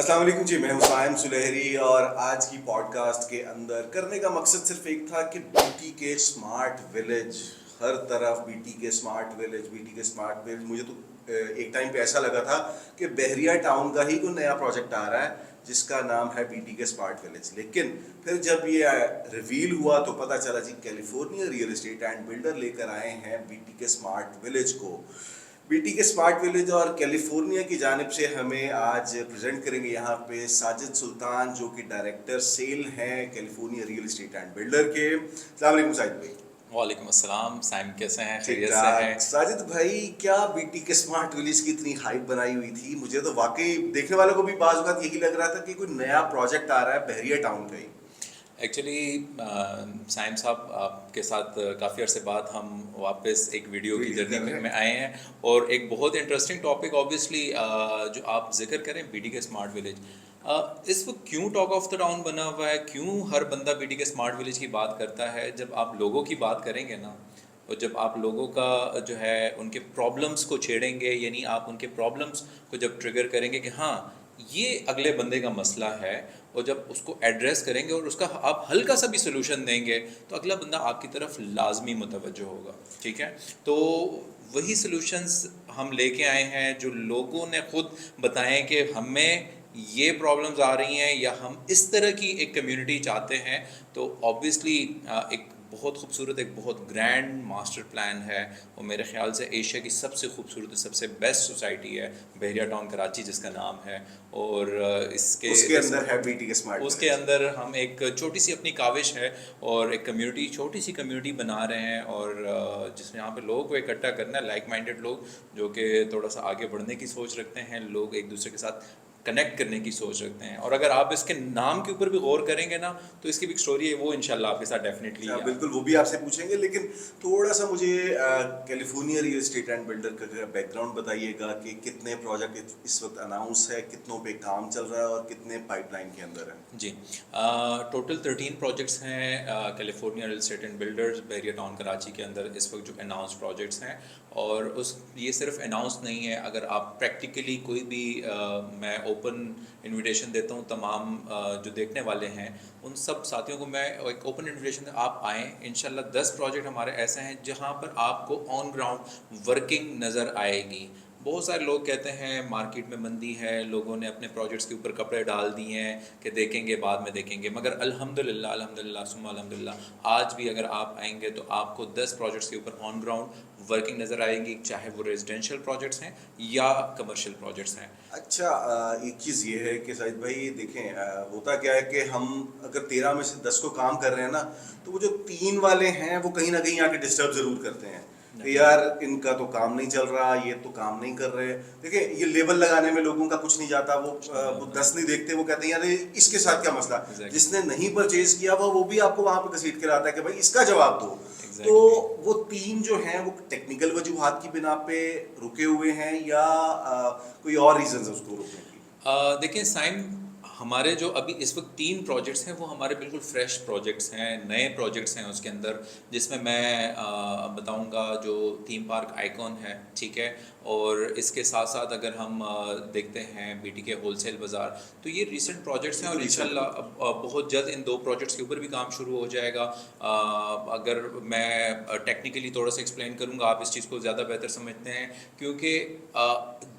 السلام علیکم جی، میں ہوں سائم سلیحری اور آج کی پوڈ کاسٹ کے اندر کرنے کا مقصد صرف ایک تھا کہ be T K smart village, ہر طرف be T K smart village, be T K smart village. مجھے تو ایک ٹائم پہ ایسا لگا تھا کہ بحریہ ٹاؤن کا ہی کوئی نیا پروجیکٹ آ رہا ہے جس کا نام ہے B T K smart village. لیکن پھر جب یہ ریویل ہوا تو پتہ چلا جی California real estate and builder لے کر آئے ہیں B T K smart village کو. B T K smart village اور کیلیفورنیا کی جانب سے ہمیں آج پریزنٹ کریں گے یہاں پہ ساجد سلطان، جو کہ ڈائریکٹر سیل ہیں California real estate and builder کے. السلام علیکم ساجد بھائی. وعلیکم السلام سائم، کیسے ہیں؟ ٹھیک خیریت سے ہیں؟ ٹھاک. ساجد بھائی، کیا be T K smart village کی اتنی ہائپ بنائی ہوئی تھی؟ مجھے تو واقعی دیکھنے والوں کو بھی بعض اوقات یہی لگ رہا تھا کہ کوئی نیا پروجیکٹ آ رہا ہے بحریہ ٹاؤن کا ہی. ایکچولی سائم صاحب، آپ کے ساتھ کافی عرصے بعد ہم واپس ایک ویڈیو کی جرنی میں آئے ہیں، اور ایک بہت انٹرسٹنگ ٹاپک آبویسلی جو آپ ذکر کریں be T K smart village. اس وقت کیوں ٹاک آف دا ٹاؤن بنا ہوا ہے، کیوں ہر بندہ be T K smart village کی بات کرتا ہے؟ جب آپ لوگوں کی بات کریں گے نا، اور جب آپ لوگوں کا جو ہے ان کے پرابلمس کو چھیڑیں گے، یعنی آپ ان کے پرابلمس کو جب ٹریگر کریں گے کہ ہاں یہ اگلے بندے کا مسئلہ ہے، اور جب اس کو ایڈریس کریں گے اور اس کا آپ ہلکا سا بھی سلوشن دیں گے، تو اگلا بندہ آپ کی طرف لازمی متوجہ ہوگا. ٹھیک ہے، تو وہی سلوشنز ہم لے کے آئے ہیں جو لوگوں نے خود بتائیں کہ ہمیں یہ پرابلمز آ رہی ہیں، یا ہم اس طرح کی ایک کمیونٹی چاہتے ہیں. تو آبویسلی ایک بہت خوبصورت، ایک بہت گرینڈ ماسٹر پلان ہے، اور میرے خیال سے ایشیا کی سب سے خوبصورت، سب سے بیسٹ سوسائٹی ہے بحریہ ٹاؤن کراچی، جس کا نام ہے. اور اس کے اندر ہے بی ٹی کے اسمارٹ اس کے اندر ہم ایک چھوٹی سی اپنی کاوش ہے اور ایک کمیونٹی، چھوٹی سی کمیونٹی بنا رہے ہیں، اور جس میں یہاں پہ لوگوں کو اکٹھا کرنا ہے، لائک مائنڈیڈ لوگ جو کہ تھوڑا سا آگے بڑھنے کی سوچ رکھتے ہیں، لوگ ایک دوسرے کے ساتھ کنیکٹ کرنے کی سوچ رکھتے ہیں. اور اگر آپ اس کے نام کے اوپر بھی غور کریں گے نا، تو اس کی بھی ایک اسٹوری ہے، وہ انشاءاللہ آپ کے ساتھ ڈیفینیٹلی. بالکل، وہ بھی آپ سے پوچھیں گے، لیکن تھوڑا سا مجھے California real estate and builder کا بیک گراؤنڈ بتائیے گا کہ کتنے پروجیکٹ اس وقت اناؤنس ہے، کتنوں پہ کام چل رہا ہے اور کتنے پائپ لائن کے اندر ہیں. جی، ٹوٹل 13 پروجیکٹس ہیں California real estate and builders بحریہ ٹاؤن کراچی کے اندر اس وقت جو اناؤنس پروجیکٹس ہیں. اور یہ صرف اناؤنس نہیں ہے، اگر آپ پریکٹیکلی کوئی بھی میں اوپن انویٹیشن دیتا ہوں تمام جو دیکھنے والے ہیں ان سب ساتھیوں کو، میں ایک اوپن انویٹیشن دے، آپ آئیں. انشاءاللہ 10 پروجیکٹ ہمارے ایسے ہیں جہاں پر آپ کو آن گراؤنڈ ورکنگ نظر آئے گی. بہت سارے لوگ کہتے ہیں مارکیٹ میں مندی ہے، لوگوں نے اپنے پروجیکٹس کے اوپر کپڑے ڈال دیے ہیں کہ دیکھیں گے بعد میں دیکھیں گے، مگر الحمدللہ ثم الحمدللہ آج بھی اگر آپ آئیں گے تو آپ کو 10 پروجیکٹس کے اوپر آن گراؤنڈ ورکنگ نظر آئے گی، چاہے وہ ریزیڈینشیل پروجیکٹس ہیں یا کمرشل پروجیکٹس ہیں. اچھا، ایک چیز یہ ہے کہ ساجد بھائی دیکھیں، ہوتا کیا ہے کہ ہم اگر 13 میں سے 10 کو کام کر رہے ہیں نا، تو وہ جو 3 والے ہیں وہ کہیں نہ کہیں آ کے ڈسٹرب ضرور کرتے ہیں کہ یار ان کا تو کام نہیں چل رہا، یہ تو کام نہیں کر رہے. دیکھیں، یہ لیبل لگانے میں لوگوں کا کچھ نہیں جاتا، وہ 10 نہیں دیکھتے، وہ کہتے ہیں یار اس کے ساتھ کیا مسئلہ. جس نے نہیں پرچیز کیا وہ بھی آپ کو وہاں پہ گھسیٹ کے لاتا ہے کہ بھائی اس کا جواب دو. تو وہ 3 جو ہیں وہ ٹیکنیکل وجوہات کی بنا پہ رکے ہوئے ہیں یا کوئی اور ریزنز ہے اس کو روکنے کی؟ دیکھیں سائم، ہمارے جو ابھی اس وقت 3 پروجیکٹس ہیں وہ ہمارے بالکل فریش پروجیکٹس ہیں، نئے پروجیکٹس ہیں اس کے اندر، جس میں بتاؤں گا جو تھیم پارک آئیکن ہے. ٹھیک ہے، اور اس کے ساتھ ساتھ اگر ہم دیکھتے ہیں بی ٹی کے ہول سیل بازار، تو یہ ریسنٹ پروجیکٹس ہیں، اور انشاءاللہ بہت جلد ان 2 پروجیکٹس کے اوپر بھی کام شروع ہو جائے گا. اگر میں ٹیکنیکلی تھوڑا سا ایکسپلین کروں گا، آپ اس چیز کو زیادہ بہتر سمجھتے ہیں، کیونکہ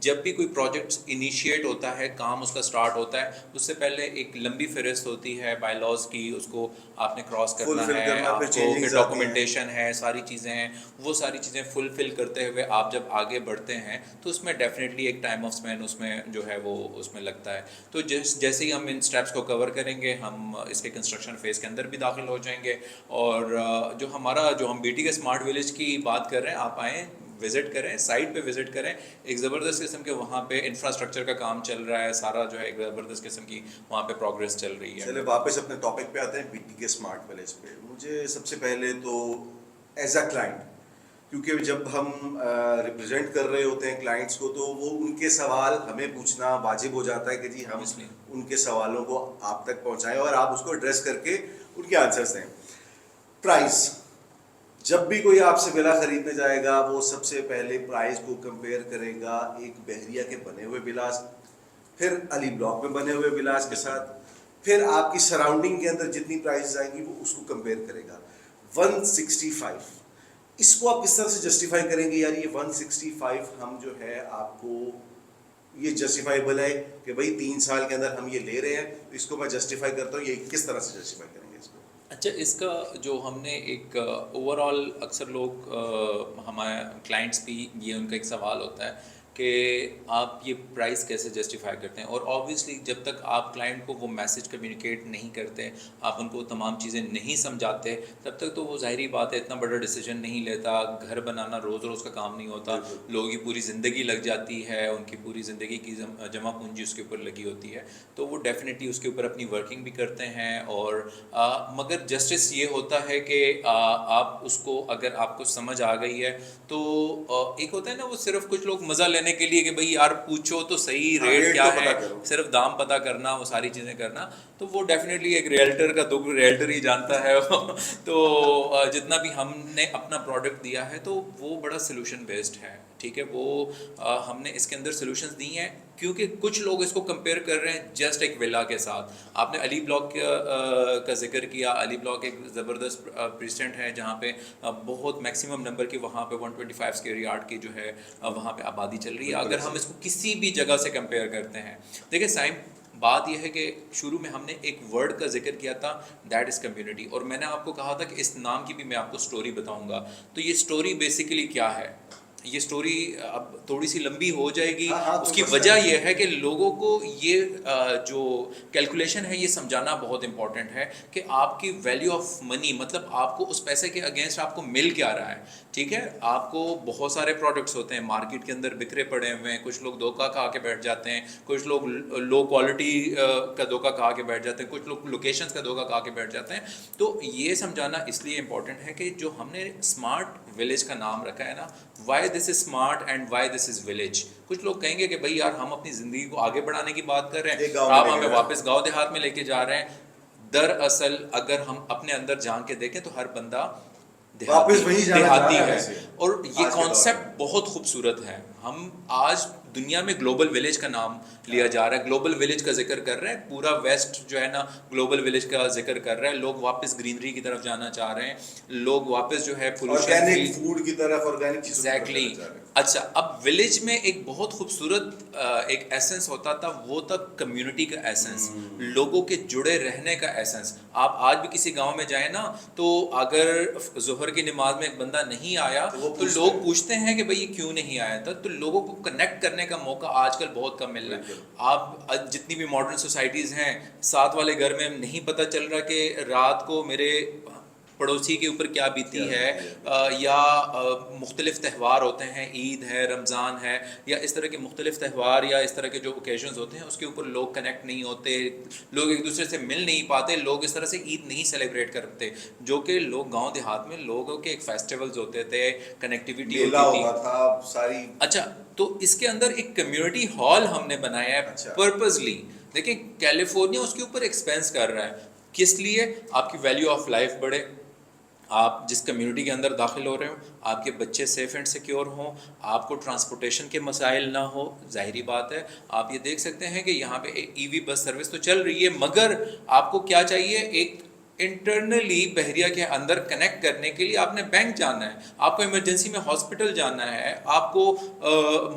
جب بھی کوئی پروجیکٹ انیشیٹ ہوتا ہے، کام اس کا سٹارٹ ہوتا ہے، اس سے پہلے ایک لمبی فہرست ہوتی ہے بائی لاز کی، اس کو آپ نے کراس کرنا ہے، آپ کو پھر ڈاکومنٹیشن ہے، ساری چیزیں ہیں، وہ ساری چیزیں فلفل کرتے ہوئے آپ جب آگے بڑھتے ہیں تو اس میں ڈیفینیٹلی ایک ٹائم آف اسپین اس میں جو ہے وہ اس میں لگتا ہے. تو جیسے ہی ہم ان اسٹیپس کو کور کریں گے، ہم اس کے کنسٹرکشن فیز کے اندر بھی داخل ہو جائیں گے. اور جو ہم be T K smart village کی بات کر رہے ہیں، آپ آئیں، وزٹ کریں، سائٹ پہ وزٹ کریں. ایک زبردست قسم کے وہاں پہ انفراسٹرکچر کا کام چل رہا ہے، سارا جو ہے ایک زبردست قسم کی وہاں پہ پروگریس چل رہی ہے. چلے واپس اپنے ٹاپک پہ آتے ہیں، B T K smart village پہ. مجھے سب سے پہلے تو ایز اے کلائنٹ، کیونکہ جب ہم ریپرزینٹ کر رہے ہوتے ہیں کلائنٹس کو، تو وہ ان کے سوال ہمیں پوچھنا واجب ہو جاتا ہے کہ جی ہم ان کے سوالوں کو آپ تک پہنچائیں اور آپ اس کو ایڈریس کر کے ان کے آنسرس دیں. پرائز، جب بھی کوئی آپ سے ولا خریدنے جائے گا وہ سب سے پہلے پرائز کو کمپیئر کرے گا ایک بحریہ کے بنے ہوئے ولاس پھر علی بلاک میں بنے ہوئے ولاز کے ساتھ، پھر آپ کی سراؤنڈنگ کے اندر جتنی پرائسز آئیں گی وہ اس کو کمپیئر کرے گا. 165 اس کو آپ کس طرح سے جسٹیفائی کریں گے یار یہ 165 ہم جو ہے آپ کو یہ جسٹیفائیبل ہے کہ بھائی 3 سال کے اندر ہم یہ لے رہے ہیں تو اس کو میں جسٹیفائی کرتا ہوں، یہ کس طرح سے جسٹیفائی کریں گے اس کو؟ اچھا، اس کا جو ہم نے ایک اوور آل اکثر لوگ ہمارے کلائنٹس بھی یہ ان کا ایک سوال ہوتا ہے کہ آپ یہ پرائس کیسے جسٹیفائی کرتے ہیں، اور آبویسلی جب تک آپ کلائنٹ کو وہ میسج کمیونیکیٹ نہیں کرتے، آپ ان کو تمام چیزیں نہیں سمجھاتے، تب تک تو وہ ظاہری بات ہے اتنا بڑا ڈیسیجن نہیں لیتا. گھر بنانا روز روز کا کام نہیں ہوتا، لوگوں کی پوری زندگی لگ جاتی ہے، ان کی پوری زندگی کی جمع پونجی اس کے اوپر لگی ہوتی ہے، تو وہ ڈیفینیٹلی اس کے اوپر اپنی ورکنگ بھی کرتے ہیں. اور مگر جسٹس یہ ہوتا ہے کہ آپ اس کو اگر آپ کو سمجھ آ گئی ہے تو ایک ہوتا ہے نا وہ صرف کچھ لوگ مزہ لینے کے لیے کہ بھئی یار پوچھو تو صحیح ریٹ کیا ہے، صرف دام پتہ کرنا، وہ ساری چیزیں کرنا، تو وہ ڈیفینیٹلی ایک ریئلٹر کا دکھ ریئلٹر ہی جانتا ہے. تو جتنا بھی ہم نے اپنا پروڈکٹ دیا ہے تو وہ بڑا سلوشن بیسڈ ہے، ٹھیک ہے. وہ ہم نے اس کے اندر سلوشنز دی ہیں کیونکہ کچھ لوگ اس کو کمپیئر کر رہے ہیں جسٹ ایک ولا کے ساتھ. آپ نے علی بلاک کا ذکر کیا. علی بلاک ایک زبردست پریسٹنٹ ہے جہاں پہ بہت میکسیمم نمبر کی وہاں پہ 125 اسکوائر یارڈ کی جو ہے وہاں پہ آبادی چل رہی ہے. اگر ہم اس کو کسی بھی جگہ سے کمپیئر کرتے ہیں، دیکھیں سائم، بات یہ ہے کہ شروع میں ہم نے ایک ورڈ کا ذکر کیا تھا، دیٹ از کمیونٹی، اور میں نے آپ کو کہا تھا کہ اس نام کی بھی میں آپ کو سٹوری بتاؤں گا. تو یہ سٹوری بیسیکلی کیا ہے؟ یہ سٹوری اب تھوڑی سی لمبی ہو جائے گی. اس کی وجہ یہ ہے کہ لوگوں کو یہ جو کیلکولیشن ہے یہ سمجھانا بہت امپورٹنٹ ہے کہ آپ کی ویلیو آف منی، مطلب آپ کو اس پیسے کے اگینسٹ آپ کو مل کیا رہا ہے. ٹھیک ہے، آپ کو بہت سارے پروڈکٹس ہوتے ہیں مارکیٹ کے اندر بکھرے پڑے ہوئے ہیں، کچھ لوگ دھوکہ کھا کے بیٹھ جاتے ہیں، کچھ لوگ لو کوالٹی کا دھوکہ کھا کے بیٹھ جاتے ہیں، کچھ لوگ لوکیشنز کا دھوکہ کھا کے بیٹھ جاتے ہیں. تو یہ سمجھانا اس لیے امپورٹنٹ ہے کہ جو ہم نے اسمارٹ ولیج کا نام رکھا ہے نا، why this is smart and why this is village. کچھ لوگ کہیں گے کہ بھائی یار ہم اپنی زندگی کو آگے بڑھانے کی بات کر رہے ہیں، آپ ہمیں واپس گاؤں دیہات میں لے کے جا رہے ہیں. دراصل اگر ہم اپنے اندر جان کے دیکھیں تو ہر بندہ دیہاتی ہے، اور یہ کانسیپٹ بہت خوبصورت ہے. ہم آج دنیا میں گلوبل ولیج کا نام لیا جا رہا ہے، گلوبل ولیج کا ذکر کر رہے ہیں، پورا ویسٹ جو ہے نا گلوبل ولیج کا ذکر کر رہا ہے. لوگ واپس گرینری کی طرف جانا چاہ رہے ہیں، لوگ واپس جو ہے آرگینک فوڈ کی طرف، آرگینک چیزوں کی طرف جانا چاہ رہے ہیں. اچھا، اب ولیج میں ایک بہت خوبصورت ایک ایسنس ہوتا تھا، وہ تھا کمیونٹی کا ایسنس، لوگوں کے جڑے رہنے کا ایسنس. آپ آج بھی کسی گاؤں میں جائیں نا تو اگر ظہر کی نماز میں ایک بندہ نہیں آیا تو لوگ پوچھتے ہیں کہ بھئی یہ کیوں نہیں آیا تھا. تو لوگوں کو کنیکٹ کرنے کا موقع آج کل بہت کم مل رہا ہے. آپ جتنی بھی ماڈرن سوسائٹیز ہیں، ساتھ والے گھر میں نہیں پتہ چل رہا کہ رات کو میرے پڑوسی کے اوپر کیا بیتی ہے، یا مختلف تہوار ہوتے ہیں، عید ہے، رمضان ہے، یا اس طرح کے مختلف تہوار یا اس طرح کے جو اوکیزنز ہوتے ہیں اس کے اوپر لوگ کنیکٹ نہیں ہوتے، لوگ ایک دوسرے سے مل نہیں پاتے، لوگ اس طرح سے عید نہیں سیلیبریٹ کرتے جو کہ لوگ گاؤں دیہات میں لوگوں کے ایک فیسٹیولز ہوتے تھے، کنیکٹیویٹی ہوتی تھی. اچھا، تو اس کے اندر ایک کمیونٹی ہال ہم نے بنایا ہے پرپزلی. دیکھیں کیلیفورنیا اس کے اوپر ایکسپینس کر رہا ہے، کس لیے؟ آپ کی ویلیو آف لائف بڑھے، آپ جس کمیونٹی کے اندر داخل ہو رہے ہوں آپ کے بچے سیف اینڈ سیکیور ہوں، آپ کو ٹرانسپورٹیشن کے مسائل نہ ہو. ظاہری بات ہے آپ یہ دیکھ سکتے ہیں کہ یہاں پہ ای وی بس سروس تو چل رہی ہے، مگر آپ کو کیا چاہیے؟ ایک انٹرنلی بحریہ کے اندر کنیکٹ کرنے کے لیے آپ نے بینک جانا ہے، آپ کو ایمرجنسی میں ہاسپٹل جانا ہے، آپ کو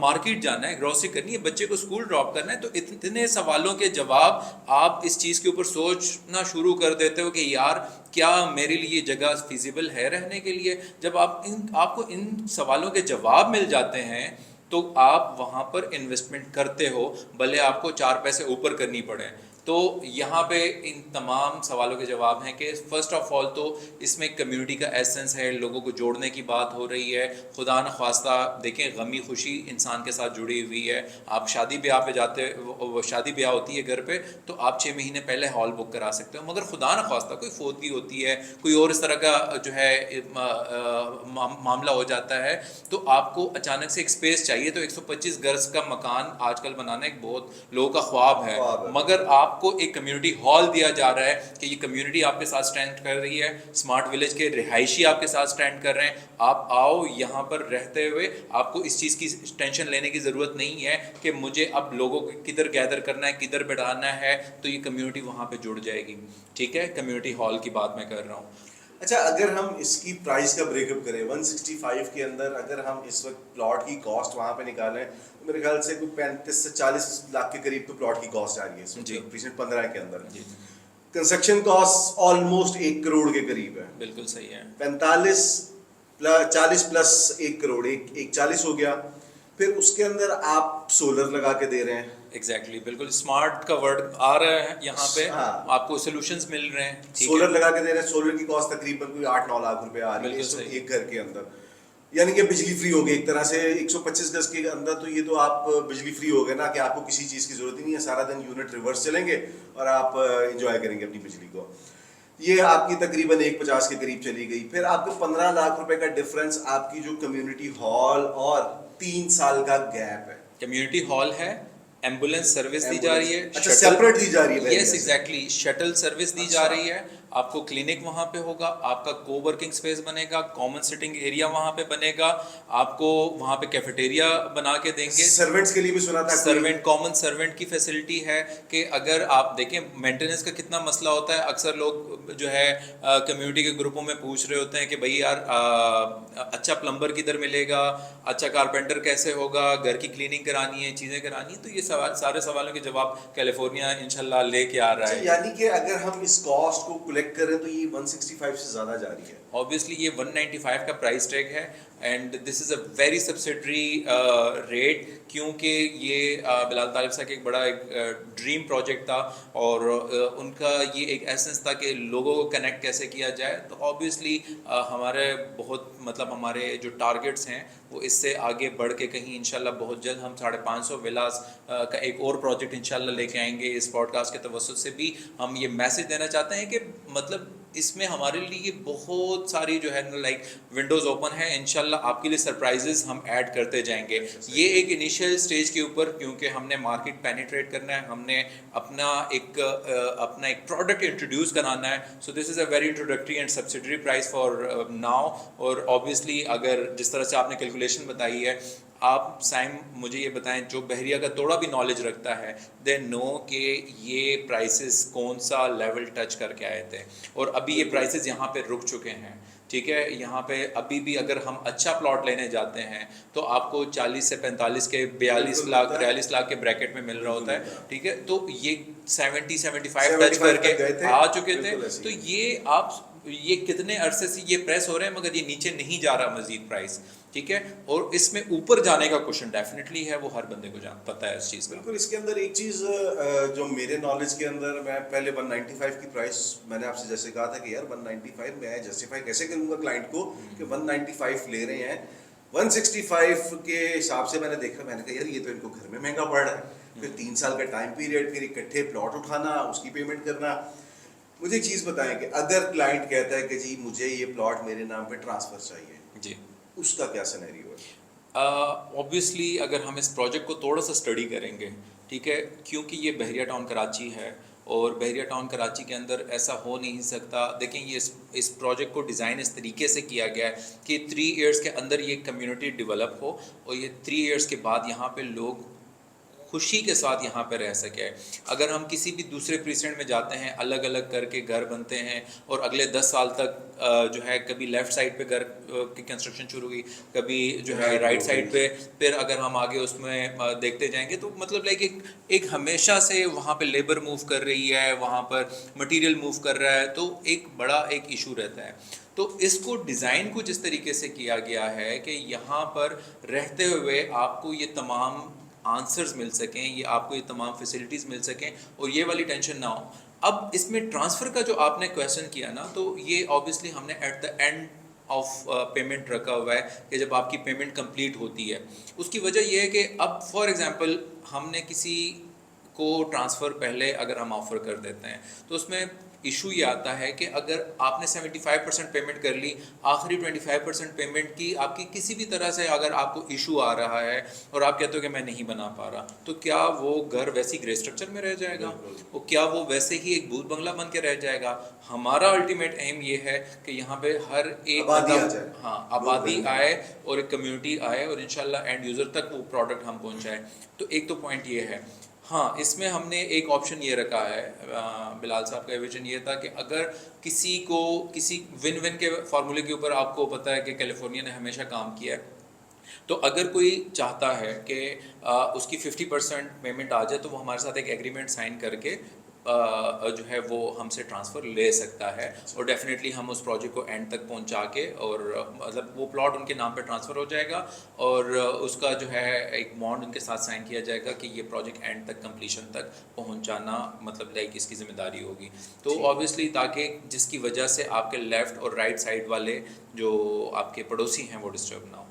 مارکیٹ جانا ہے، گروسری کرنی ہے، بچے کو اسکول ڈراپ کرنا ہے. تو اتنے سوالوں کے جواب آپ اس چیز کے اوپر سوچنا شروع کر دیتے ہو کہ یار کیا میرے لیے جگہ فیزیبل ہے رہنے کے لیے؟ جب آپ کو ان سوالوں کے جواب مل جاتے ہیں تو آپ وہاں پر انویسٹمنٹ کرتے ہو، بھلے آپ کو 4 پیسے اوپر کرنی پڑے. تو یہاں پہ ان تمام سوالوں کے جواب ہیں کہ فرسٹ آف آل تو اس میں کمیونٹی کا ایسنس ہے، لوگوں کو جوڑنے کی بات ہو رہی ہے. خدا نخواستہ دیکھیں غمی خوشی انسان کے ساتھ جڑی ہوئی ہے. آپ شادی بیاہ پہ جاتے، شادی بیاہ ہوتی ہے گھر پہ تو آپ 6 مہینے پہلے ہال بک کرا سکتے ہو، مگر خدا نخواستہ کوئی فوتگی ہوتی ہے، کوئی اور اس طرح کا جو ہے معاملہ ہو جاتا ہے تو آپ کو اچانک سے ایک اسپیس چاہیے. تو 125 گز کا مکان آج کل بنانا ایک بہت لوگوں کا خواب ہے، مگر آپ آپ کو ایک کمیونٹی ہال دیا جا رہا ہے کہ یہ کمیونٹی آپ کے ساتھ اسٹینڈ کر رہی ہے, اسمارٹ ولیج کے رہائشی آپ کے ساتھ اسٹینڈ کر رہے ہیں, آپ آؤ یہاں پر رہتے ہوئے آپ کو اس چیز کی ٹینشن لینے کی ضرورت نہیں ہے کہ مجھے اب لوگوں کو کدھر گیدر کرنا ہے, کدھر بٹھانا ہے, تو یہ کمیونٹی وہاں پہ جڑ جائے گی. ٹھیک ہے, کمیونٹی ہال کی بات میں کر رہا ہوں. اچھا, اگر ہم اس کی پرائز کا بریک اپ کریں 165 کے اندر, اگر ہم اس وقت پلاٹ کی کاسٹ وہاں پہ نکالیں تو میرے خیال سے کوئی 35 سے 40 لاکھ کے قریب تو پلاٹ کی کاسٹ آ رہی ہے اس وقت, پریسنٹ 15 کے اندر. کنسٹرکشن کاسٹ آلموسٹ 1 کروڑ کے قریب ہے. بالکل صحیح ہے. 40 پلس 1 کروڑ, ایک 40 ہو گیا. پھر اس کے اندر آپ سولر لگا کے دے رہے ہیں. ایگزیکٹلی, بالکل اسمارٹ کا ورڈ آ رہا ہے یہاں پہ, آپ کو سولوشنز مل رہے ہیں. سولر لگا کے دے رہے ہیں, سولر کی کاسٹ تقریباً کوئی 8-9 لاکھ روپے آ رہی ہے ایک گھر کے اندر. یعنی کہ بجلی فری ہو گئی ایک طرح سے 125 گز کے اندر, تو یہ تو آپ بجلی فری ہو گئے نا, کہ آپ کو کسی چیز کی ضرورت ہی نہیں ہے, سارا دن یونٹ ریورس چلیں گے اور آپ انجوائے کریں گے اپنی بجلی کو. یہ آپ کی تقریباً 150 کے قریب چلی گئی. پھر آپ کو 15 لاکھ روپے کا ڈفرنس آپ کی جو کمیونٹی ہال اور 3 سال کا گیپ ہے. کمیونٹی ہال ہے, ایمبولینس سروس دی جا رہی ہے, اچھا سیپریٹ دی جا رہی ہے. یس ایگزیکٹلی, شٹل سروس دی جا رہی ہے. آپ کو کلینک وہاں پہ ہوگا, آپ کا کو ورکنگ اسپیس بنے گا, کامن سٹنگ ایریا وہاں پہ بنے گا, آپ کو وہاں پہ کیفیٹیریا بنا کے دیں گے. سرونٹس کے لیے بھی سنا تھا, سرونٹ, کامن سرونٹ کی فیسلٹی ہے کہ اگر آپ دیکھیں مینٹیننس کا کتنا مسئلہ ہوتا ہے. اکثر لوگ جو ہے کمیونٹی کے گروپوں میں پوچھ رہے ہوتے ہیں کہ بھائی یار اچھا پلمبر کدھر ملے گا, اچھا کارپینٹر کیسے ہوگا, گھر کی کلیننگ کرانی ہے, چیزیں کرانی ہیں. تو یہ سارے سوالوں کے جواب کیلیفورنیا انشاءاللہ لے کے آ رہا ہے. یعنی کہ اگر ہم اس کاسٹ کو کلیکٹ کریں تو یہ 165 سے زیادہ جا رہی ہے. Obviously یہ 195 کا پرائس ٹیگ ہے, and this is a very subsidiary rate, کیونکہ یہ بلال طالب صاحب کا ایک بڑا ایک ڈریم پروجیکٹ تھا, اور ان کا یہ ایک ایسنس تھا کہ لوگوں کو کنیکٹ کیسے کیا جائے. تو آبویسلی ہمارے بہت مطلب ہمارے جو ٹارگیٹس ہیں وہ اس سے آگے بڑھ کے کہیں انشاءاللہ بہت جلد ہم 550 ولاز کا ایک اور پروجیکٹ انشاءاللہ لے کے آئیں گے. اس پوڈ کاسٹ کے توسط سے بھی ہم یہ میسج دینا چاہتے ہیں کہ مطلب اس میں ہمارے لیے بہت ساری جو ہے لائک ونڈوز اوپن ہیں. انشاءاللہ آپ کے لیے سرپرائزز ہم ایڈ کرتے جائیں گے. یہ ایک انیشیل سٹیج کے اوپر, کیونکہ ہم نے مارکیٹ پینیٹریٹ کرنا ہے, ہم نے اپنا ایک پروڈکٹ انٹروڈیوس کرانا ہے. So this is a very introductory and subsidiary price for now. اور آبویسلی اگر جس طرح سے آپ نے کیلکولیشن بتائی ہے, آپ سائم مجھے یہ بتائیں جو بحریہ کا تھوڑا بھی نالج رکھتا ہے, دے نو کہ یہ پرائسز کون سا لیول ٹچ کر کے آئے تھے, اور ابھی یہ پرائسز یہاں پہ رک چکے ہیں. ٹھیک ہے, یہاں پہ ابھی بھی اگر ہم اچھا پلاٹ لینے جاتے ہیں تو آپ کو 40 سے 45 کے 42 لاکھ 43 لاکھ کے بریکٹ میں مل رہا ہوتا ہے. ٹھیک ہے, تو یہ 70-75 ٹچ کر کے آ چکے تھے. تو یہ آپ یہ کتنے عرصے سے یہ پریس ہو رہے ہیں, مگر یہ نیچے نہیں جا رہا مزید پرائز. ٹھیک ہے, اور اس میں اوپر جانے کا کوشچن ڈیفینیٹلی ہے, وہ ہر بندے کو پتہ ہے اس چیز کا. بالکل. اس کے اندر ایک چیز جو میرے نالج کے اندر, میں پہلے 195 کی پرائس میں نے آپ سے جیسے کہا تھا کہ یار 195 میں جسٹیفائی کیسے کروں گا کلائنٹ کو کہ 195 لے رہے ہیں. 165 کے حساب سے میں نے دیکھا, میں نے کہا یار یہ تو ان کو گھر میں مہنگا پڑ رہا ہے. پھر 3 سال کا ٹائم پیریڈ, پھر اکٹھے پلاٹ اٹھانا, اس کی پیمنٹ کرنا. مجھے ایک چیز بتائیں کہ اگر کلائنٹ کہتا ہے کہ جی مجھے یہ پلاٹ میرے نام پہ ٹرانسفر چاہیے, جی, اس کا کیا سینیریو ہے؟ اوبویسلی اگر ہم اس پروجیکٹ کو تھوڑا سا اسٹڈی کریں گے, ٹھیک ہے, کیونکہ یہ بحریہ ٹاؤن کراچی ہے, اور بحریہ ٹاؤن کراچی کے اندر ایسا ہو نہیں سکتا. دیکھیں یہ اس پروجیکٹ کو ڈیزائن اس طریقے سے کیا گیا ہے کہ 3 ایئرس کے اندر یہ کمیونٹی ڈیولپ ہو, اور یہ 3 ایئرس کے بعد یہاں پہ لوگ خوشی کے ساتھ یہاں پہ رہ سکے. اگر ہم کسی بھی دوسرے پریسیڈنٹ میں جاتے ہیں, الگ الگ کر کے گھر بنتے ہیں, اور اگلے 10 سال تک جو ہے کبھی لیفٹ سائڈ پہ گھر کی کنسٹرکشن شروع ہوئی, کبھی جو ہے رائٹ سائڈ پہ, پھر اگر ہم آگے اس میں دیکھتے جائیں گے تو مطلب لائک ایک ہمیشہ سے وہاں پہ لیبر موو کر رہی ہے, وہاں پر مٹیریل موو کر رہا ہے, تو ایک بڑا ایک ایشو رہتا ہے. تو اس کو ڈیزائن کچھ اس طریقے سے کیا گیا ہے کہ یہاں پر رہتے ہوئے آپ کو یہ تمام آنسرز مل سکیں, یہ آپ کو یہ تمام فیسلٹیز مل سکیں, اور یہ والی ٹینشن نہ ہو. اب اس میں ٹرانسفر کا جو آپ نے کویشچن کیا نا, تو یہ آبویسلی ہم نے at the end of payment رکھا ہوا ہے کہ جب آپ کی پیمنٹ کمپلیٹ ہوتی ہے. اس کی وجہ یہ ہے کہ اب فار ایگزامپل ہم نے کسی کو ٹرانسفر پہلے اگر ہم آفر کر دیتے ہیں تو اس میں ایشو یہ آتا ہے کہ اگر آپ نے 75% پیمنٹ کر لی, آخری 25% پیمنٹ کی آپ کی کسی بھی طرح سے اگر آپ کو ایشو آ رہا ہے اور آپ کہتے ہو کہ میں نہیں بنا پا رہا, تو کیا وہ گھر ویسی گرے اسٹرکچر میں رہ جائے گا, وہ کیا وہ ویسے ہی ایک بھوت بنگلہ بن کے رہ جائے گا؟ ہمارا الٹیمیٹ ایم یہ ہے کہ یہاں پہ ہر ایک آبادی آئے اور ایک کمیونٹی آئے اور انشاءاللہ اینڈ یوزر تک وہ پروڈکٹ ہم پہنچائیں. تو ایک تو پوائنٹ یہ ہے. ہاں, اس میں ہم نے ایک آپشن یہ رکھا ہے, بلال صاحب کا ویژن یہ تھا کہ اگر کسی کو کسی ون ون کے فارمولے کے اوپر, آپ کو پتہ ہے کہ کیلیفورنیا نے ہمیشہ کام کیا ہے, تو اگر کوئی چاہتا ہے کہ اس کی 50% پیمنٹ آ جائے تو وہ ہمارے ساتھ ایک ایگریمنٹ سائن کر کے جو ہے وہ ہم سے ٹرانسفر لے سکتا ہے, اور ڈیفینیٹلی ہم اس پروجیکٹ کو اینڈ تک پہنچا کے, اور مطلب وہ پلاٹ ان کے نام پہ ٹرانسفر ہو جائے گا اور اس کا جو ہے ایک بانڈ ان کے ساتھ سائن کیا جائے گا کہ یہ پروجیکٹ اینڈ تک کمپلیشن تک پہنچانا مطلب لائک اس کی ذمہ داری ہوگی. تو آبویسلی تاکہ جس کی وجہ سے آپ کے لیفٹ اور رائٹ سائڈ والے جو آپ کے پڑوسی ہیں وہ ڈسٹرب نہ ہو.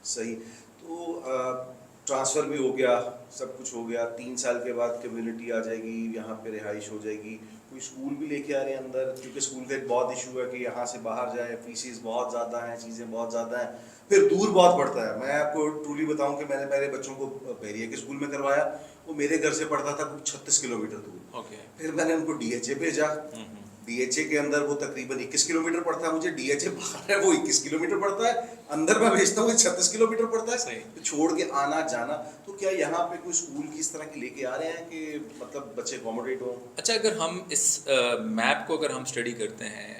صحیح. تو ٹرانسفر بھی ہو گیا, سب کچھ ہو گیا, 3 سال کے بعد کمیونٹی آ جائے گی, یہاں پہ رہائش ہو جائے گی, کوئی اسکول بھی لے کے آ رہے ہیں اندر, کیونکہ اسکول کا ایک بہت ایشو ہے کہ یہاں سے باہر جائے, فیسز بہت زیادہ ہیں, چیزیں بہت زیادہ ہیں, پھر دور بہت پڑتا ہے. میں آپ کو ٹرولی بتاؤں کہ میں نے میرے بچوں کو بحریہ کے اسکول میں کروایا, وہ میرے گھر سے پڑتا تھا 36 کلومیٹر دور. پھر میں نے ان کو ڈی ایچ اے بھیجا, ڈی ایچ اے کے اندر وہ تقریباً 21 کلومیٹر پڑتا ہے, مجھے ڈی ایچ اے باہر ہے وہ 21 کلومیٹر پڑتا ہے, اندر میں بھیجتا ہوں 36 کلومیٹر پڑتا ہے, تو چھوڑ کے آنا جانا. تو کیا یہاں پہ کوئی اسکول کی اس طرح کی لے کے آ رہے ہیں کہ مطلب بچے اکوموڈیٹ ہوں؟ اچھا, اگر ہم اس میپ کو اگر ہم اسٹڈی کرتے ہیں,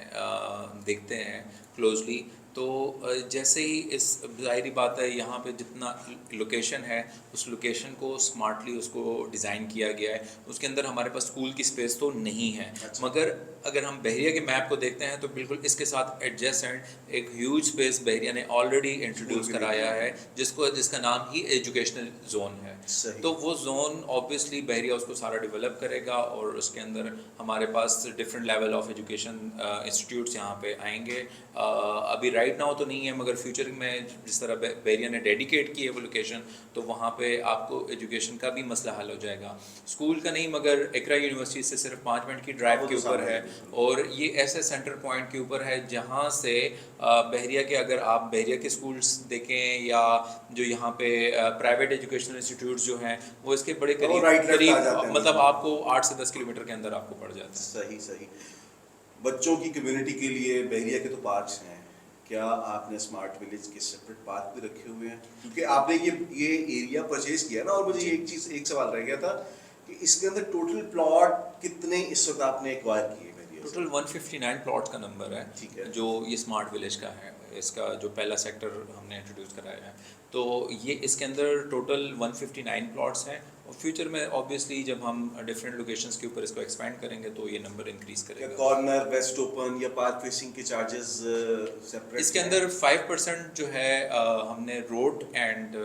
دیکھتے ہیں کلوزلی, تو جیسے ہی اس ظاہری بات ہے یہاں پہ جتنا لوکیشن ہے اس لوکیشن کو اسمارٹلی اس کو ڈیزائن کیا گیا ہے, اس کے اندر ہمارے پاس اسکول کی اسپیس تو نہیں ہے. مگر اگر ہم بحریہ کے میپ کو دیکھتے ہیں تو بالکل اس کے ساتھ ایڈجسٹنٹ ایک ہیوج اسپیس بحریہ نے آلریڈی انٹروڈیوس کرایا ہے, جس کا نام ہی ایجوکیشنل زون ہے. تو وہ زون آبویسلی بحریہ اس کو سارا ڈیولپ کرے گا, اور اس کے اندر ہمارے پاس different level of education institutes یہاں پہ آئیں گے. ابھی رائٹ ناؤ تو نہیں ہے, مگر فیوچر میں جس طرح بحریہ نے ڈیڈیکیٹ کی ہے وہ لوکیشن, تو وہاں پہ آپ کو ایجوکیشن کا بھی مسئلہ حل ہو جائے گا. اسکول کا نہیں, مگر اقرا یونیورسٹی سے صرف 5 منٹ کی ڈرائیو کے اوپر ہے, اور یہ ایسے سینٹر پوائنٹ کے اوپر ہے جہاں سے بحریہ کے, اگر آپ بحریہ کے اسکولس دیکھیں یا جو یہاں پہ پرائیویٹ ایجوکیشنل انسٹیٹیوٹس جو ہیں وہ اس کے بڑے قریب مطلب آپ کو 8 سے 10 کلومیٹر کے اندر آپ کو پڑ جاتا ہے. صحیح. بچوں کی کمیونٹی کے لیے بحریہ کے تو پارکس ہیں, کیا آپ نے اسمارٹ ولیج کے سیپریٹ پارک بھی رکھے ہوئے ہیں؟ کیونکہ آپ نے یہ ایریا پرچیز کیا نا, اور مجھے ایک سوال رہ گیا تھا کہ اس کے اندر ٹوٹل پلاٹ کتنے اس وقت آپ نے ایکوائر کیے؟ ٹوٹل 159 پلاٹس کا نمبر ہے جو یہ اسمارٹ ولیج کا ہے. اس کا جو پہلا سیکٹر ہم نے انٹروڈیوس کرایا ہے, تو یہ اس کے اندر ٹوٹل 159 پلاٹس ہیں, اور فیوچر میں آبویسلی جب ہم ڈفرینٹ لوکیشنز کے اوپر اس کو ایکسپینڈ کریں گے تو یہ نمبر انکریز کرے گا. کارنر, ویسٹ اوپن یا پارک فیسنگ کے چارجز سیپریٹ؟ اس کے اندر 5% جو ہے ہم نے روڈ اینڈ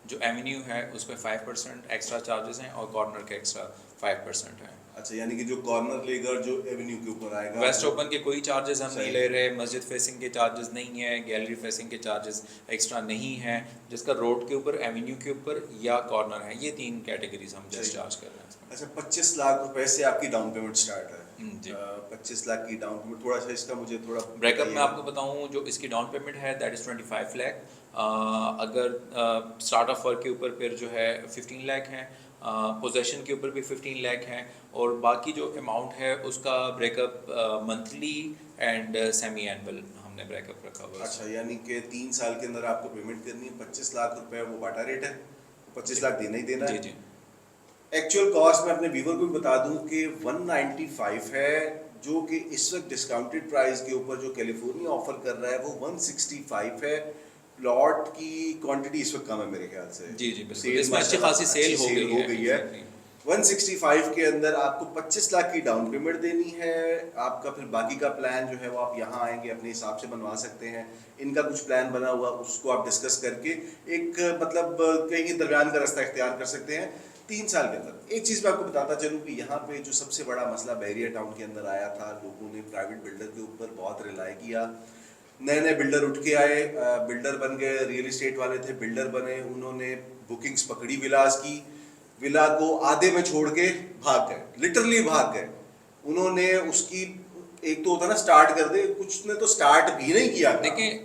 جو ایونیو ہے اس پہ 5% ایکسٹرا چارجز ہیں, اور کارنر کے ایکسٹرا 5% ہیں. اچھا, یعنی کہ جو کارنر لے گا جو ایونیو کے اوپر آئے گا, ویسٹ اوپن کے کوئی چارجز ہم نہیں لے رہے, مسجد فیسنگ کے چارجز نہیں ہیں, گیلری فیسنگ کے چارجز ایکسٹرا نہیں ہیں, جس کا روڈ کے اوپر, ایونیو کے اوپر یا کارنر ہے, یہ 3 کیٹیگریز ہم جسٹ چارج کر رہے ہیں. اچھا, 25 لاکھ روپے سے آپ کی ڈاؤن پیمنٹ اسٹارٹ ہے. 25 لاکھ کی ڈاؤن پیمنٹ, تھوڑا سا اس کا مجھے تھوڑا بریک اپ میں آپ کو بتاؤں. جو اس کی ڈاؤن پیمنٹ ہے دیٹ از 25 لاکھ. اگر اسٹارٹ آف ورک کے اوپر پھر جو ہے 15 لاکھ ہیں, پوزیشن کے اوپر بھی 15 لاکھ ہیں, اور باقی جو اماؤنٹ ہے اس کا break up monthly and semi annual ہم نے بریک اپ رکھا ہوا ہے. اچھا, یعنی کہ 3 سال کے اندر آپ کو پیمنٹ کرنی ہے 25 لاکھ روپے, وہ باٹا ریٹ ہے, 25 لاکھ دینا ہی دینا ہے. جی. ایکچوئل کاسٹ میں اپنے ویور کو بھی بتا دوں کہ 195 ہے, جو کہ اس وقت ڈسکاؤنٹڈ پرائز کے اوپر جو کیلیفورنیا آفر کر رہا ہے وہ 165 ہے. پلاٹ کی کوانٹٹی اس وقت کم ہے میرے خیال سے. جی بالکل, اس میں اچھی خاصی سیل ہو گئی ہے. 165 کے اندر آپ کو 25 لاکھ کی ڈاؤن پیمنٹ دینی ہے. آپ کا پھر باقی کا پلان جو ہے وہ آپ یہاں آئیں گے اپنے حساب سے بنوا سکتے ہیں. ان کا کچھ پلان بنا ہوا اس کو آپ ڈسکس کر کے ایک مطلب کہیں درمیان کا راستہ اختیار کر سکتے ہیں 3 سال کے اندر. ایک چیز میں آپ کو بتاتا چلوں کہ یہاں پہ جو سب سے بڑا مسئلہ بحریہ ٹاؤن کے اندر آیا تھا, لوگوں نے پرائیویٹ بلڈر کے اوپر بہت ریلائی کیا. نئے بلڈر اٹھ کے آئے, بلڈر بن گئے, ریئل اسٹیٹ والے تھے بلڈر بنے, انہوں نے بکنگز پکڑی ولاز کی. ولا کو آدھے میں چھوڑ کے بھاگ گئے, لٹرلی بھاگ گئے. انہوں نے اس کی ایک تو ہوتا نا اسٹارٹ کر دے, کچھ نے تو اسٹارٹ بھی نہیں کیا. دیکھیں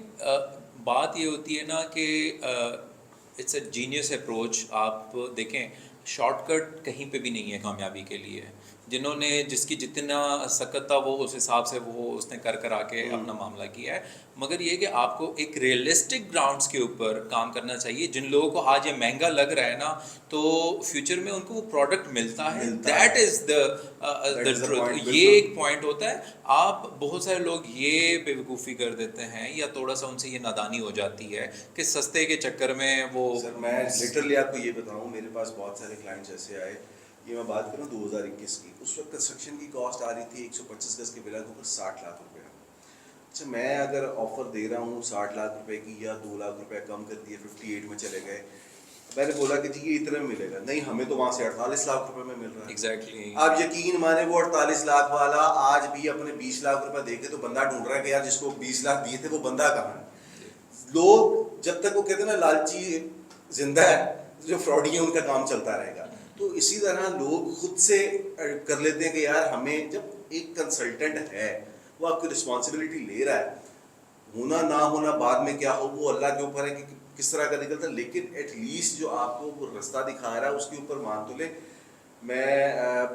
بات یہ ہوتی ہے نا کہ اٹس اے جینیس اپروچ. آپ دیکھیں شارٹ کٹ کہیں پہ بھی نہیں ہے کامیابی کے لیے. جنہوں نے جس کی جتنا سکت تھا وہ اس حساب سے وہ اس نے کر آ کے اپنا معاملہ کیا ہے. مگر یہ کہ آپ کو ایک ریئلسٹک گراؤنڈس کے اوپر کام کرنا چاہیے. جن لوگوں کو آج یہ مہنگا لگ رہا ہے نا, تو فیوچر میں ان کو وہ پروڈکٹ ملتا ہے. That is the truth. یہ ایک پوائنٹ ہوتا ہے. آپ بہت سارے لوگ یہ بے وقوفی کر دیتے ہیں یا تھوڑا سا ان سے یہ نادانی ہو جاتی ہے کہ سستے کے چکر میں وہ. سر میں لٹرلی آپ کو یہ بتاؤں, میرے پاس بہت سارے کلائنٹس ایسے آئے, یہ میں بات کروں 2021 کی, اس وقت کنسٹرکشن کی کاسٹ آ رہی تھی 125 گز کے ولا کے اوپر 60 لاکھ روپے. اچھا میں اگر آفر دے رہا ہوں 60 لاکھ روپے کی یا 2 لاکھ روپے کم کر دیے 58 میں چلے گئے, میں نے بولا کہ جی یہ اتنا ملے گا, نہیں ہمیں تو وہاں سے 48 لاکھ روپے میں مل رہا ہے. ایگزیکٹلی. آپ یقین مانے وہ 48 لاکھ والا آج بھی اپنے 20 لاکھ روپے دے کے تو بندہ ڈھونڈ رہا ہے کہ یار جس کو 20 لاکھ دیے تھے وہ بندہ کہاں ہے. لوگ جب تک وہ کہتے ہیں نا لالچی زندہ ہے, جو فراڈی ہیں ان کا کام چلتا رہے گا. تو اسی طرح لوگ خود سے کر لیتے ہیں کہ یار ہمیں, جب ایک کنسلٹنٹ ہے وہ آپ کی رسپانسبلٹی لے رہا ہے, ہونا نہ ہونا بعد میں کیا ہو وہ اللہ کے اوپر ہے کہ کس طرح کا نکلتا ہے, لیکن ایٹ لیسٹ جو آپ کو وہ رستہ دکھا رہا ہے اس کے اوپر مان تو لے. میں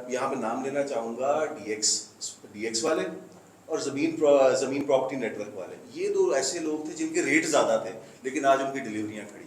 یہاں پہ نام لینا چاہوں گا ڈی ایکس والے اور زمین پراپرٹی نیٹ ورک والے. یہ دو ایسے لوگ تھے جن کے ریٹ زیادہ تھے لیکن آج ان کی ڈلیوریاں کھڑی ہیں.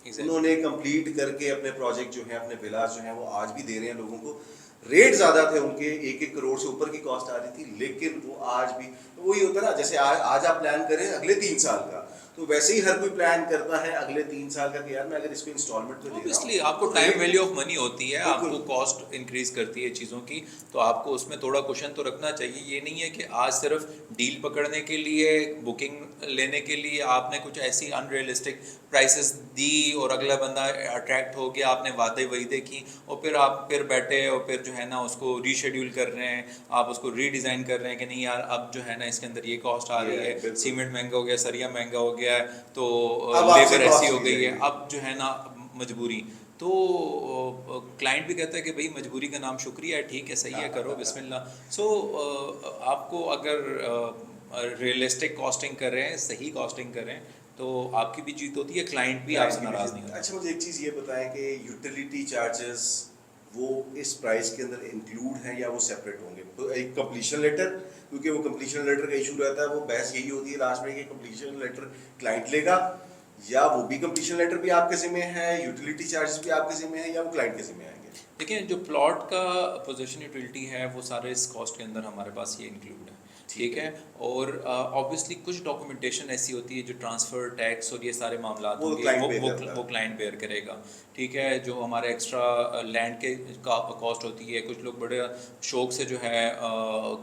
انہوں نے کمپلیٹ کر کے اپنے پروجیکٹ جو ہیں, اپنے ولاز جو ہیں وہ آج بھی دے رہے ہیں لوگوں کو. ریٹ زیادہ تھے ان کے, 1-1 کروڑ سے اوپر کی کاسٹ آ رہی تھی, لیکن وہ آج بھی وہی ہوتا ہے نا, جیسے آج آپ پلان کریں اگلے 3 سال کا, تو ویسے ہی ہر کوئی پلان کرتا ہے اگلے 3 سال کا کہ یار میں اگر اس کو انسٹالمنٹ میں دے رہا ہوں. آپ کو ٹائم ویلیو آف منی ہوتی ہے, آپ کو کاسٹ انکریز کرتی ہے چیزوں کی, تو آپ کو اس میں تھوڑا کوشن تو رکھنا چاہیے. یہ نہیں ہے کہ آج صرف ڈیل پکڑنے کے لیے, بکنگ لینے کے لیے آپ نے کچھ ایسی ان ریئلسٹک پرائسز دی اور اگلا بندہ اٹریکٹ ہو گیا, آپ نے وعدے وعیدے کی اور پھر آپ بیٹھے اور پھر جو ہے نا اس کو ری شیڈیول کر رہے ہیں, آپ اس کو ری ڈیزائن کر رہے ہیں کہ نہیں یار اب جو ہے نا اس کے اندر یہ کاسٹ آ رہی ہے, سیمنٹ مہنگا ہو گیا, سریا مہنگا ہو گیا ہے, تو لیبر ایسی ہو گئی ہے, اب جو ہے نا مجبوری. تو کلائنٹ بھی کہتا ہے کہ بھائی مجبوری کا نام شکریہ ہے, ٹھیک ہے صحیح ہے کرو بسم اللہ. سو آپ کو اگر ریئلسٹک کاسٹنگ کر رہے ہیں, صحیح کاسٹنگ کر رہے ہیں, تو آپ کی بھی جیت ہوتی ہے, کلائنٹ بھی آپ سے ناراض نہیں ہوتا. اچھا مجھے ایک چیز یہ بتائیں کہ یوٹیلیٹی چارجز وہ اس پرائز کے اندر انکلوڈ ہیں یا وہ سیپریٹ ہوں گے؟ تو ایک کمپلیشن لیٹر, کیونکہ وہ کمپلیشن لیٹر کا ایشو رہتا ہے, وہ بحث یہی ہوتی ہے لاسٹ میں کہ کمپلیشن لیٹر کلائنٹ لے گا یا وہ بھی کمپلیشن لیٹر بھی آپ کے ذمہ ہے, یوٹیلیٹی چارجز بھی آپ کے ذمہ ہیں, یا وہ کلائنٹ کے ذمہ آئیں گے؟ دیکھیں جو پلاٹ کا پوزیشن یوٹیلیٹی ہے وہ سارے اس کاسٹ کے اندر ہمارے پاس یہ انکلوڈ ہے, ٹھیک ہے. اور آبویسلی کچھ ڈاکومنٹیشن ایسی ہوتی ہے جو ٹرانسفر ٹیکس اور یہ سارے معاملات ہوں گے وہ کلائنٹ بیئر کرے گا, ٹھیک ہے. جو ہمارے ایکسٹرا لینڈ کے کاسٹ ہوتی ہے, کچھ لوگ بڑے شوق سے جو ہے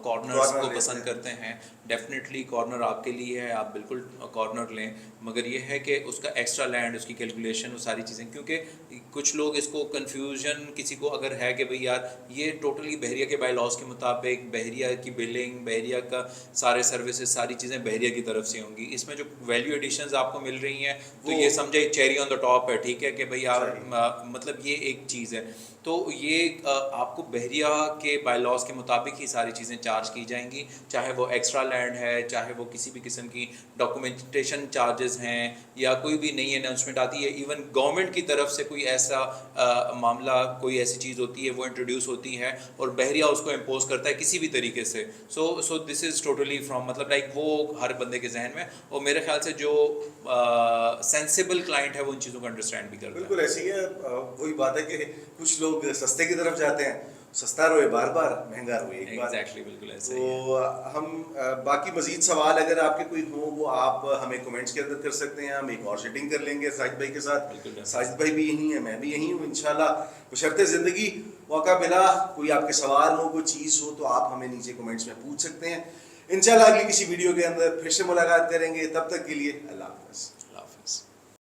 کارنرز کو پسند کرتے ہیں, ڈیفینیٹلی کارنر آپ کے لیے ہے, آپ بالکل کارنر لیں, مگر یہ ہے کہ اس کا ایکسٹرا لینڈ, اس کی کیلکولیشن, وہ ساری چیزیں, کیونکہ کچھ لوگ اس کو کنفیوژن کسی کو اگر ہے کہ بھئی یار یہ ٹوٹلی بحریہ کے بائی لاس کے مطابق بحریہ کی بلنگ, بحریہ کا سارے سروسز, ساری چیزیں بحریہ کی طرف سے ہوں گی, اس میں جو ویلیو ایڈیشنز آپ کو مل رہی ہیں تو یہ سمجھے چیری آن دا ٹاپ ہے, ٹھیک ہے, کہ بھئی آپ مطلب یہ ایک چیز ہے. تو یہ آپ کو بحریہ کے بائی لاس کے مطابق ہی ساری چیزیں چارج کی جائیں گی, چاہے وہ ایکسٹرا لینڈ ہے, چاہے وہ کسی بھی قسم کی ڈاکومنٹیشن چارجز ہیں, یا کوئی بھی نئی اناؤنسمنٹ آتی ہے, ایون گورنمنٹ کی طرف سے کوئی ایسا معاملہ, کوئی ایسی چیز ہوتی ہے وہ انٹروڈیوس ہوتی ہے اور بحریہ اس کو امپوز کرتا ہے کسی بھی طریقے سے. سو دس از ٹوٹلی فرام مطلب لائک وہ ہر بندے کے ذہن میں, اور میرے خیال سے جو سینسیبل کلائنٹ ہے وہ ان چیزوں کو انڈرسٹینڈ بھی کرتا ہے. بالکل ایسی ہے, وہی بات ہے کہ کچھ لوگ سستے کی طرف جاتے ہیں, سستا روئے بار بار, مہنگا روئے ایک بار. ایگزیکٹلی, بالکل ایسا ہی. تو ہم باقی مزید سوال اگر آپ کے کوئی ہوں وہ آپ ہمیں کمنٹس کے اندر کر سکتے ہیں, ہم ایک اور سیٹنگ کر لیں گے ساجد بھائی کے ساتھ. ساجد بھائی بھی یہیں ہیں, میں بھی یہیں ہوں, انشاءاللہ بشرطِ زندگی موقع ملا کوئی آپ کے سوال ہو, کوئی چیز ہو, تو آپ ہمیں نیچے کمنٹس میں پوچھ سکتے ہیں. انشاءاللہ اگلی کسی ویڈیو کے اندر پھر سے ملاقات کریں گے, تب تک کے لیے اللہ حافظ.